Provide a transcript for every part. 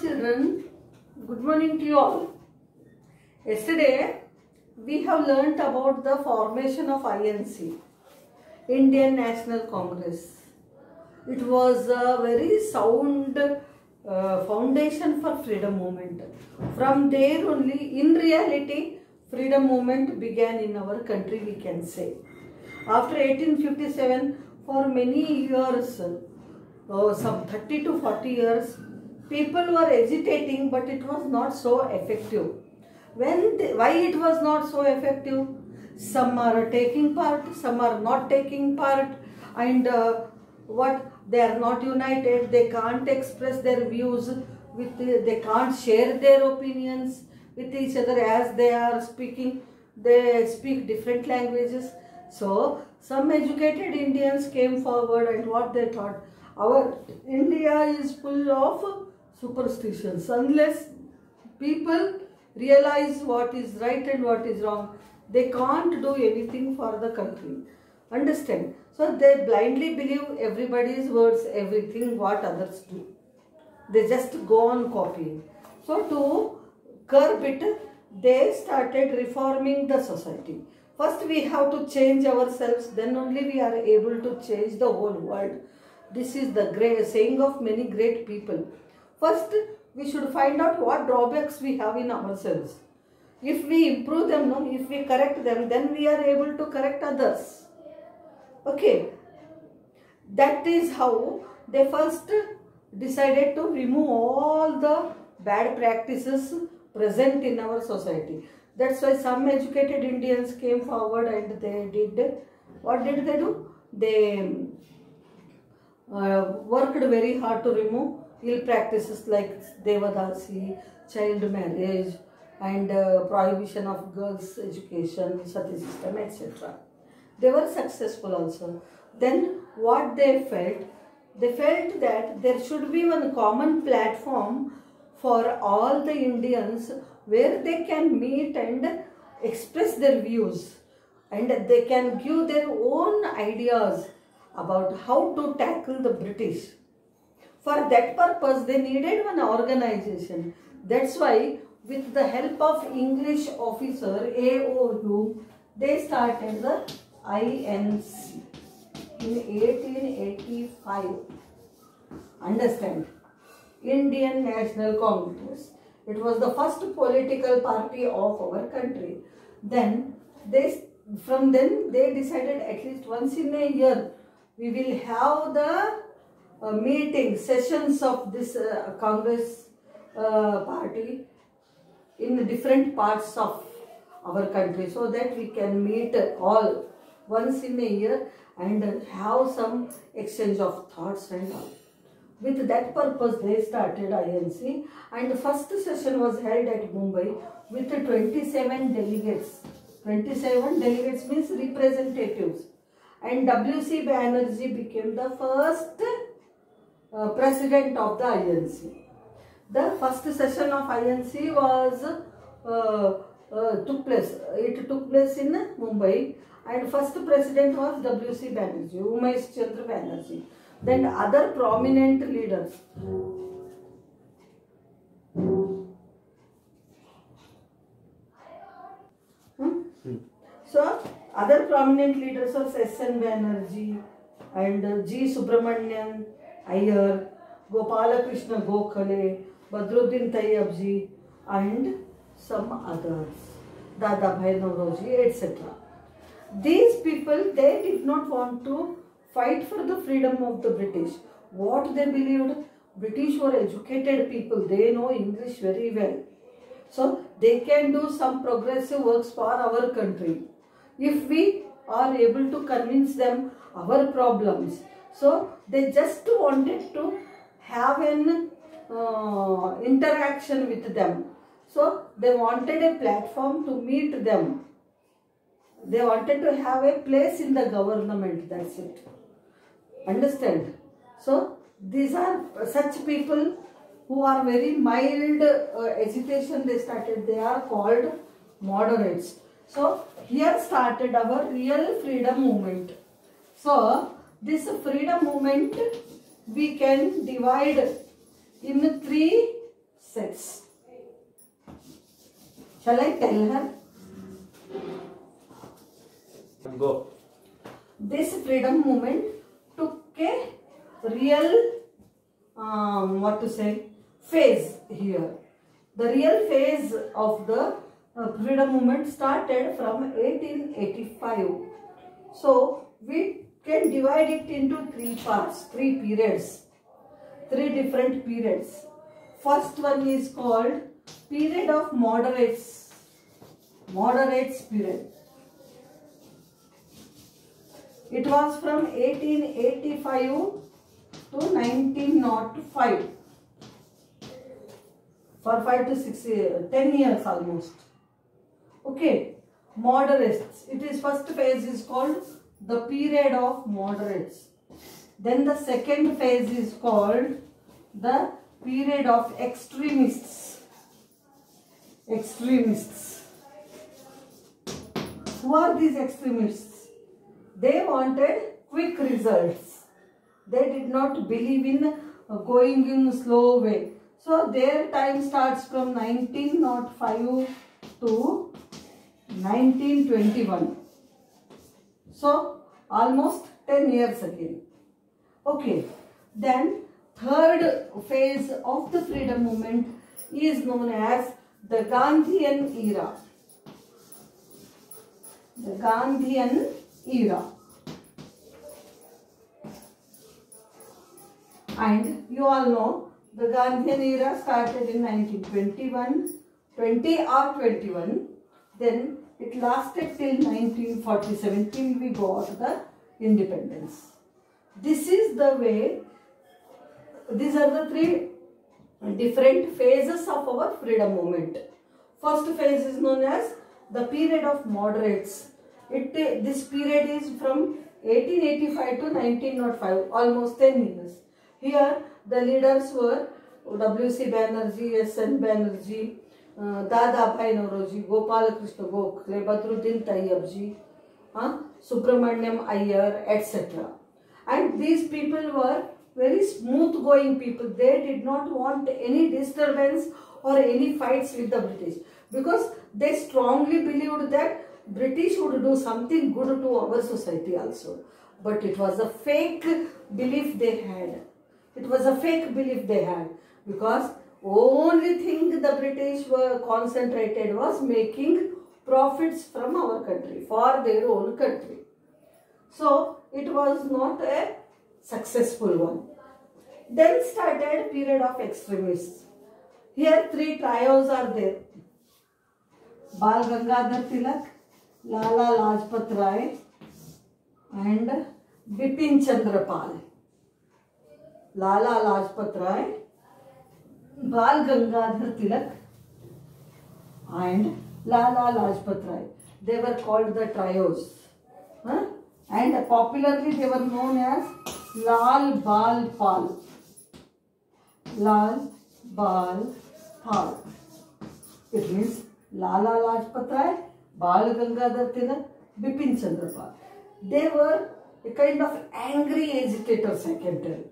children, good morning to you all. Yesterday we have learnt about the formation of INC, Indian National Congress. It was a very sound foundation for freedom movement. From there only, in reality, freedom movement began in our country, we can say. After 1857, for many years, some 30 to 40 years, people were agitating, but it was not so effective. Why it was not so effective? Some are taking part, some are not taking part, and they are not united. They can't express their views they can't share their opinions with each other as they are speaking. They speak different languages. So some educated Indians came forward, and what they thought, our India is full of superstitions. Unless people realize what is right and what is wrong, they can't do anything for the country. Understand? So they blindly believe everybody's words, everything what others do. They just go on copying. So to curb it, they started reforming the society. First we have to change ourselves, then only we are able to change the whole world. This is the great saying of many great people. First, we should find out what drawbacks we have in ourselves. If we improve them, if we correct them, then we are able to correct others. Okay. That is how they first decided to remove all the bad practices present in our society. That's why some educated Indians came forward and they did, what did they do? They worked very hard to remove ill practices like Devadasi, child marriage, and prohibition of girls' education, sati system, etc. They were successful also. Then what they felt that there should be one common platform for all the Indians where they can meet and express their views, and they can give their own ideas about how to tackle the British. For that purpose, they needed one organization. That's why, with the help of English officer AOU, they started the INC in 1885. Understand? Indian National Congress. It was the first political party of our country. Then they decided at least once in a year we will have the meetings, sessions of this Congress party in different parts of our country, so that we can meet all once in a year and have some exchange of thoughts and all. With that purpose, they started INC, and the first session was held at Mumbai with 27 delegates. 27 delegates means representatives. And W.C. Banerjee became the first president of the INC. The first session of INC took place in Mumbai, and first president was W.C. Banerjee, Umesh Chandra Banerjee. Then other prominent leaders. So other prominent leaders was S.N. Banerjee and G. Subramanian Iyer, Gopalakrishna Gokhale, Badruddin Tayyabji, and some others, Dadabhai Nauroji, etc. These people, they did not want to fight for the freedom of the British. What they believed, British were educated people, they know English very well. So they can do some progressive works for our country if we are able to convince them our problems. So they just wanted to have an interaction with them. So they wanted a platform to meet them. They wanted to have a place in the government, that's it. Understand? So these are such people who are very mild agitation they started. They are called moderates. So here started our real freedom movement. So this freedom movement we can divide in 3 sets. Shall I tell her? Go. This freedom movement took a real, phase here. The real phase of the freedom movement started from 1885. So we can divide it into three parts, three periods, three different periods. First one is called period of moderates period. It was from 1885 to 1905. For 5 to 6 years, 10 years almost. Okay, moderates. It is first phase is called the period of moderates. Then the second phase is called the period of extremists. Extremists. Who are these extremists? They wanted quick results. They did not believe in going in slow way. So their time starts from 1905 to 1921. So almost 10 years again. Okay. Then third phase of the freedom movement is known as the Gandhian era. The Gandhian era. And you all know the Gandhian era started in 1921, 21. Then it lasted till 1947 till we got the independence. This is the way, these are the three different phases of our freedom movement. First phase is known as the period of moderates. This period is from 1885 to 1905, almost 10 years. Here the leaders were W.C. Banerjee, S.N. Banerjee, Dadabhai Naoroji, Gopal Krishna Gokhale, Badruddin Tayyabji, Subramaniam Iyer, etc. And these people were very smooth going people. They did not want any disturbance or any fights with the British, because they strongly believed that British would do something good to our society also. But it was a fake belief they had. It was a fake belief they had, because only thing the British were concentrated was making profits from our country for their own country. So it was not a successful one. Then started period of extremists. Here three trios are there. Bal Gangadhar Tilak, Lala Lajpat Rai and Bipin Chandra Pal. Lala Lajpat Rai, Bal Gangadhar Tilak and Lala Lajpat Rai. They were called the trios. And popularly they were known as Lal Bal Pal. Lal Bal Pal. It means Lala Lajpat Rai, Bal Gangadhar Tilak, Bipin Chandra Pal. They were a kind of angry agitators, I can tell.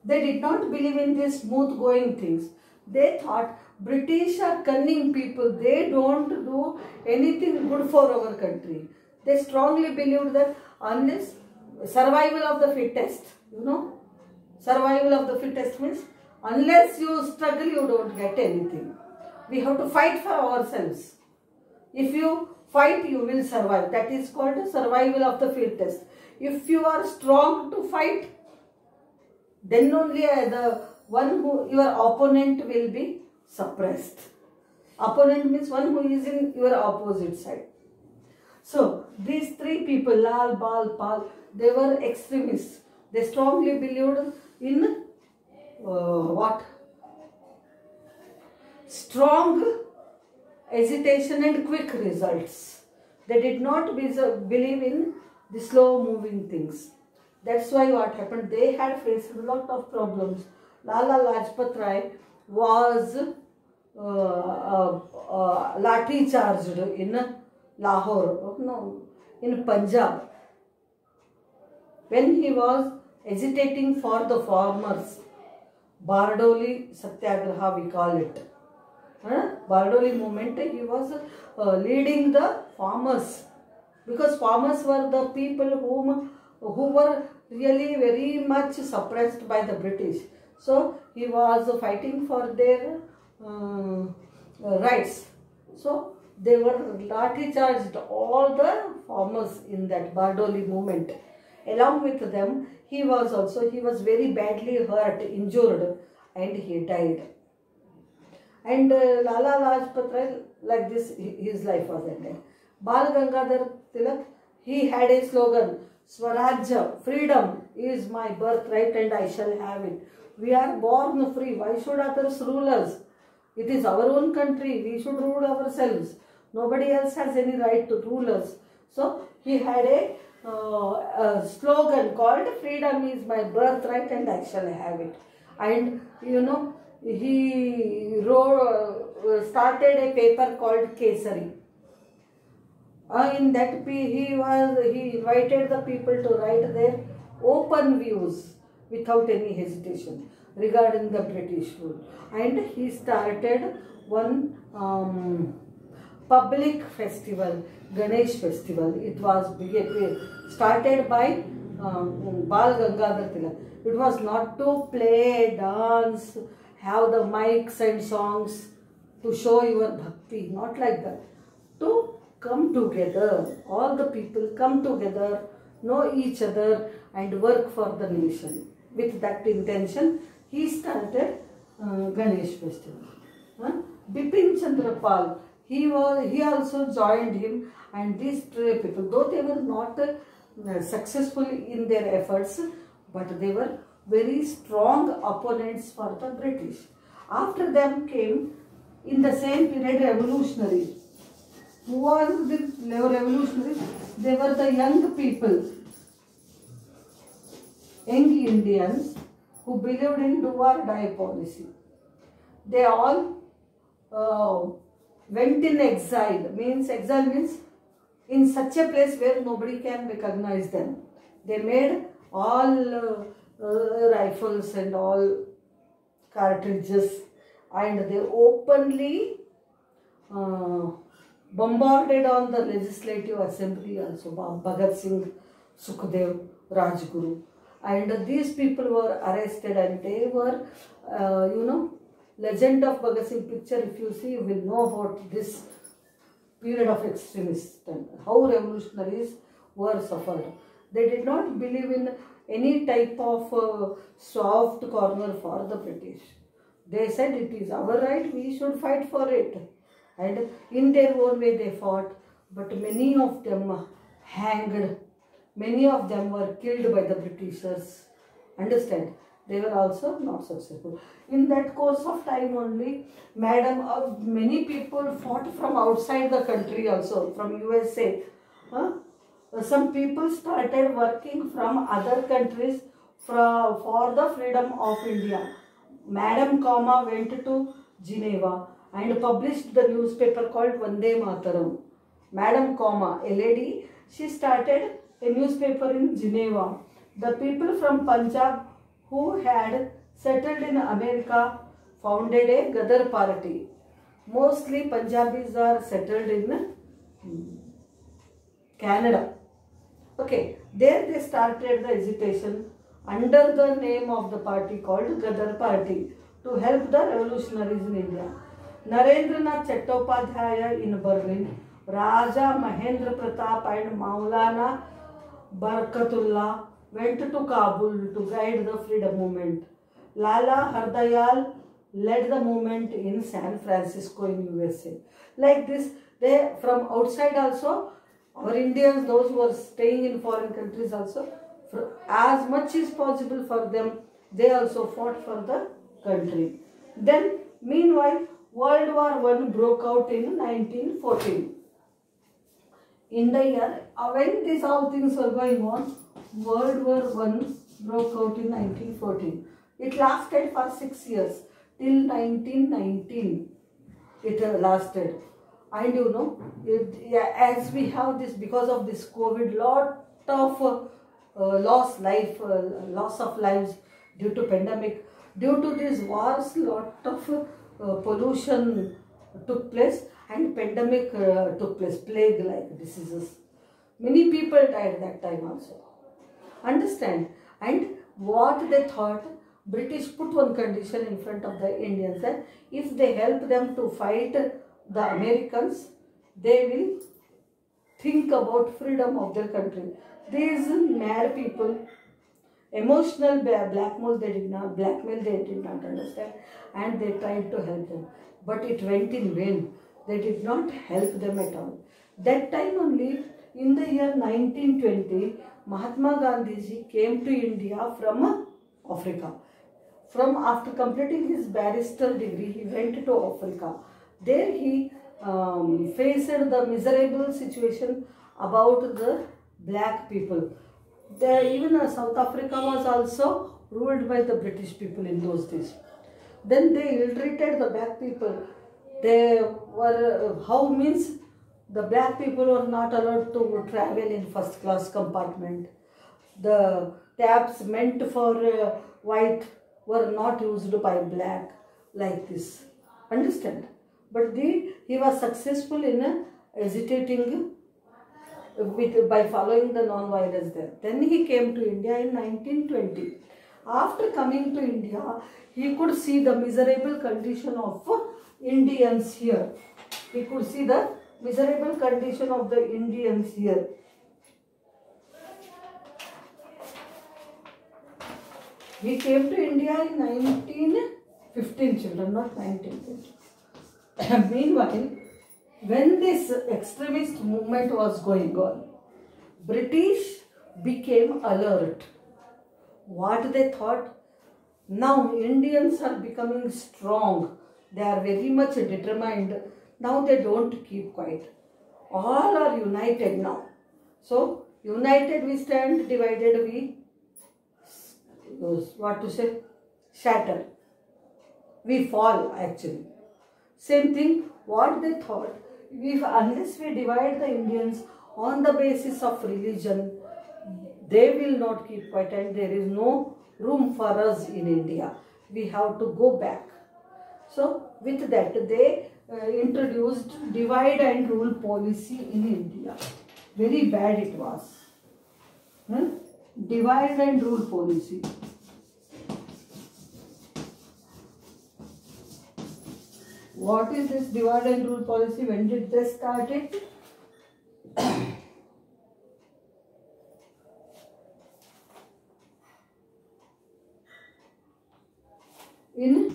They did not believe in these smooth going things. They thought British are cunning people. They don't do anything good for our country. They strongly believed that unless survival of the fittest, survival of the fittest means unless you struggle, you don't get anything. We have to fight for ourselves. If you fight, you will survive. That is called survival of the fittest. If you are strong to fight, then only your opponent will be suppressed. Opponent means one who is in your opposite side. So these three people, Lal, Bal, Pal, they were extremists. They strongly believed in strong agitation and quick results. They did not believe in the slow moving things. That's why what happened, they had faced a lot of problems. Lala Lajpat Rai was lathi charged in Lahore, in Punjab, when he was agitating for the farmers. Bardoli Satyagraha we call it. Bardoli movement, he was leading the farmers, because farmers were the people who were really very much suppressed by the British. So he was fighting for their rights. So they were lathi charged all the farmers in that Bardoli movement. Along with them, he was very badly hurt, injured, and he died. And Lala Lajpat Rai, like this, his life was ended. Bal Gangadhar Tilak, he had a slogan, Swarajya, freedom is my birthright and I shall have it. We are born free. Why should others rule us? It is our own country. We should rule ourselves. Nobody else has any right to rule us. So he had a slogan called, freedom is my birthright and I shall have it. And you know, he started a paper called Kesari. In that he invited the people to write their open views without any hesitation regarding the British rule. And he started one public festival, Ganesh festival. It was started by Bal Gangadhar Tilak. It was not to play, dance, have the mics and songs to show your bhakti, not like that. To come together, all the people come together, know each other and work for the nation. With that intention, he started Ganesh festival. Bipin Chandra Pal, he also joined him, and these people, though they were not successful in their efforts, but they were very strong opponents for the British. After them came, in the same period, revolutionaries. Who was the revolutionaries? They were the young people, young Indians who believed in do or die policy. They all went in exile. Exile means in such a place where nobody can recognize them. They made all rifles and all cartridges, and they openly bombarded on the legislative assembly also. Bhagat Singh, Sukhdev, Rajguru, and these people were arrested, and they were, Legend of Bhagat Singh picture, if you see, you will know about this period of extremists and how revolutionaries were suffered. They did not believe in any type of soft corner for the British. They said it is our right, we should fight for it. And in their own way they fought, but many of them hanged, many of them were killed by the Britishers. Understand? They were also not successful. In that course of time only, many people fought from outside the country also, from USA. Some people started working from other countries for the freedom of India. Madam Comma went to Geneva and published the newspaper called Vande Mataram. Madam Comma, a lady, she started a newspaper in Geneva. The people from Punjab who had settled in America founded a Gadar party. Mostly Punjabis are settled in Canada. Okay, there they started the agitation under the name of the party called Gadar Party to help the revolutionaries in India. Narendranath Chattopadhyaya in Berlin, Raja Mahendra Pratap and Maulana Barakatullah went to Kabul to guide the freedom movement. Lala Hardayal led the movement in San Francisco in USA. Like this, they from outside also, our Indians, those who are staying in foreign countries also, as much as possible for them, they also fought for the country. Then, meanwhile, World War I broke out in 1914. In the year, when these all things were going on, World War I broke out in 1914. It lasted for 6 years, till 1919 it lasted. And you know, as we have this, because of this COVID, lot of loss of lives due to pandemic. Due to these wars, lot of pollution took place and pandemic took place, plague-like diseases. Many people died that time also. Understand? And what they thought, British put one condition in front of the Indians that if they help them to fight the Americans, they will think about freedom of their country. These mad people, emotional blackmail they did not understand, and they tried to help them, but it went in vain. They did not help them at all. That time only, in the year 1920, Mahatma Gandhi came to India from Africa. After completing his barrister degree, he went to Africa. There he faced the miserable situation about the black people. Even South Africa was also ruled by the British people in those days. Then they ill-treated the black people. They were, how means, the black people were not allowed to travel in first class compartment. The tabs meant for white were not used by black, like this. Understand? But he was successful in agitating by following the non-violence there. Then he came to India in 1920. After coming to India, he could see the miserable condition of Indians here. He could see the miserable condition of the Indians here. He came to India in 1915, children, not 1920. Meanwhile, when this extremist movement was going on, British became alert. What they thought? Now Indians are becoming strong. They are very much determined. Now they don't keep quiet. All are united now. So, united we stand, divided we, what to say, shatter. We fall actually. Same thing, what they thought, unless we divide the Indians on the basis of religion, they will not keep quiet and there is no room for us in India. We have to go back. So, with that, they introduced divide and rule policy in India. Very bad it was. Divide and rule policy. What is this divide and rule policy? When did they start it? In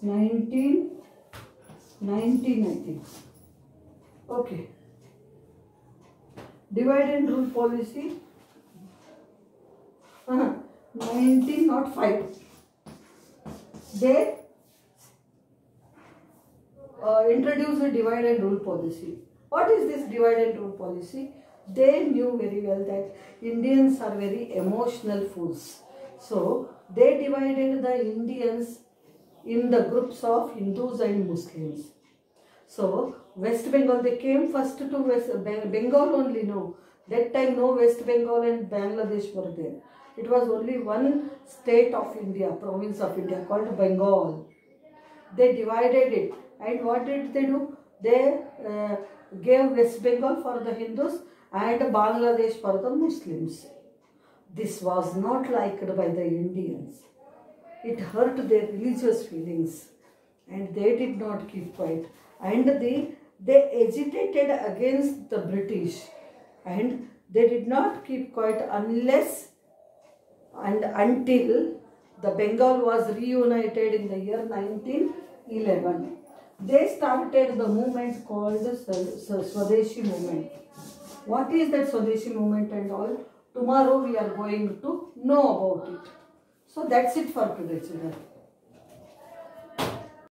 1919, I think. Okay. Divide and rule policy. 1905. They introduced a divide and rule policy. What is this divide and rule policy? They knew very well that Indians are very emotional fools. So, they divided the Indians in the groups of Hindus and Muslims. So, West Bengal, they came first to Bengal only, no. That time no West Bengal and Bangladesh were there. It was only one state of India, province of India called Bengal. They divided it. And what did they do? They gave West Bengal for the Hindus and Bangladesh for the Muslims. This was not liked by the Indians. It hurt their religious feelings and they did not keep quiet. And they agitated against the British and they did not keep quiet unless and until the Bengal was reunited in the year 1911. They started the movement called the Swadeshi movement. What is that Swadeshi movement and all? Tomorrow we are going to know about it. So that's it for today, children.